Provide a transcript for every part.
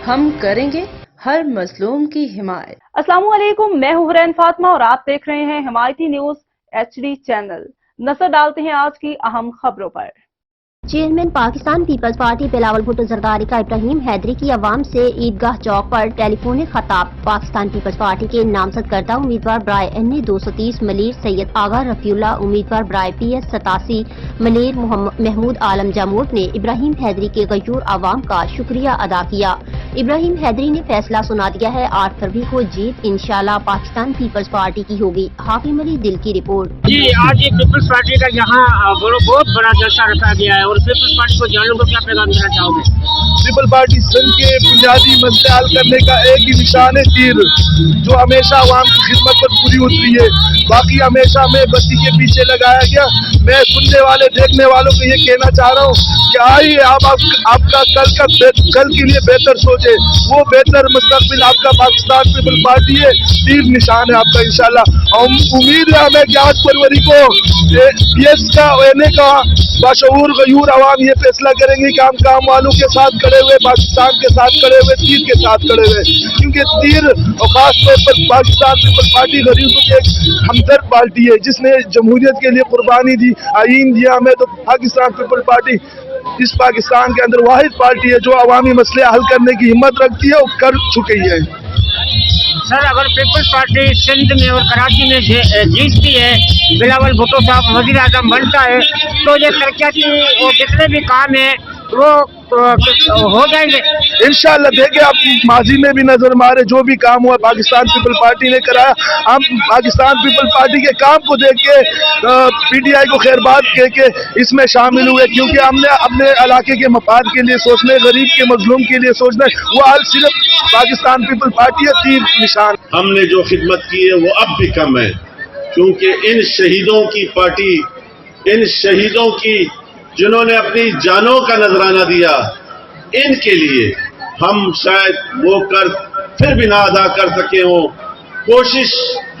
ہم کریں گے ہر مظلوم کی حمایت۔ السلام علیکم، میں ہوں حرین فاطمہ اور آپ دیکھ رہے ہیں حمایتی نیوز HD چینل۔ نظر ڈالتے ہیں آج کی اہم خبروں پر۔ Chairman Pakistan peoples party Bilawal Bhutto Zardari کا ابراہیم حیدری کی عوام سے عیدگاہ چوک پر ٹیلی فونک خطاب۔ پاکستان پیپلز پارٹی کے نامزد کردہ امیدوار برائے NA 230 ملیر سید آغا رفیع اللہ، امیدوار برائے PS 87 ملیر محمود عالم جاموٹ نے ابراہیم حیدری کے غیور عوام کا شکریہ ادا کیا۔ ابراہیم حیدری نے فیصلہ سنا دیا ہے، 8 فروری کو جیت انشاءاللہ پاکستان پیپلز پارٹی کی ہوگی۔ حاکم علی دل کی رپورٹ۔ جی، آج یہ پیپلز پارٹی کا یہاں بہت بڑا جلسہ رکھا گیا ہے اور پیپلز پارٹی کو جانوں کو کیا پیغام دینا چاہو گے؟ پیپل پارٹی سندھ کے بنیادی مسئلے حل کرنے کا ایک ہی نشان ہے، تیر، جو ہمیشہ عوام کی خدمت پر پوری اتری ہے۔ باقی ہمیشہ میں بتی کے پیچھے لگایا گیا۔ میں سننے والے دیکھنے والوں کو یہ کہنا چاہ رہا ہوں کہ آئیے آپ کا کل کے لیے بہتر سوچے، وہ بہتر مستقبل آپ کا پاکستان پیپل پارٹی ہے، تیر نشان ہے آپ کا انشاءاللہ۔ امید ہے ہمیں کہ 8 فروری کو PS کا NA کا باشعور غیور عوام یہ فیصلہ کریں گے کہ ہم کام والوں کے ساتھ کھڑے ہوئے، پاکستان کے ساتھ کھڑے ہوئے، تیر کے ساتھ کھڑے ہوئے، کیونکہ تیر اور خاص طور پر پاکستان پیپل پارٹی غریبوں کی ایک ہمدرد پارٹی ہے جس نے جمہوریت کے لیے قربانی دی، آئین دیا ہمیں۔ تو پاکستان پیپل پارٹی اس پاکستان کے اندر واحد پارٹی ہے جو عوامی مسئلے حل کرنے کی ہمت رکھتی ہے اور کر چکی ہے۔ سر، اگر پیپلز پارٹی سندھ میں اور کراچی میں جیتتی ہے، بلاول بھٹو صاحب وزیر اعظم بنتا ہے، تو یہ ترقیاتی اور جتنے بھی کام ہیں وہ ہو جائیں گے انشاءاللہ۔ دیکھیں، آپ ماضی میں بھی نظر مارے، جو بھی کام ہوا پاکستان پیپل پارٹی نے کرایا۔ ہم پاکستان پیپل پارٹی کے کام کو دیکھ کے PTI کو خیر بات کہہ کے اس میں شامل ہوئے، کیونکہ ہم نے اپنے علاقے کے مفاد کے لیے سوچنا ہے، غریب کے مظلوم کے لیے سوچنا ہے، وہ حال صرف پاکستان پیپل پارٹی ہے، تیر نشان۔ ہم نے جو خدمت کی ہے وہ اب بھی کم ہے، کیونکہ ان شہیدوں کی پارٹی، ان شہیدوں کی جنہوں نے اپنی جانوں کا نذرانہ دیا، ان کے لیے ہم شاید وہ قرض پھر بھی نہ ادا کر سکے ہوں۔ کوشش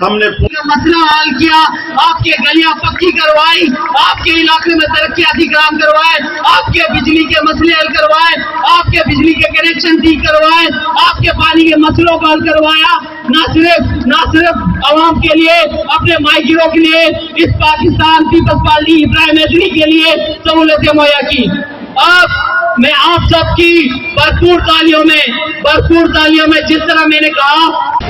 ہم نے مسئلہ حل کیا، آپ کے گلیاں پکی کروائی، آپ کے علاقے میں ترقیاتی کام کروائے، آپ کے بجلی کے مسئلے حل کروائے، آپ کے بجلی کے کنیکشن ٹھیک کروائے، آپ کے پانی کے مسئلوں کو حل کروایا۔ نہ صرف عوام کے لیے، اپنے مائیگروں کے لیے، اس پاکستان پیپلز پارٹی ابراہیم حیدری کے لیے سہولتیں مہیا کی۔ اب میں آپ سب کی بھرپور تالیوں میں جس طرح میں نے کہا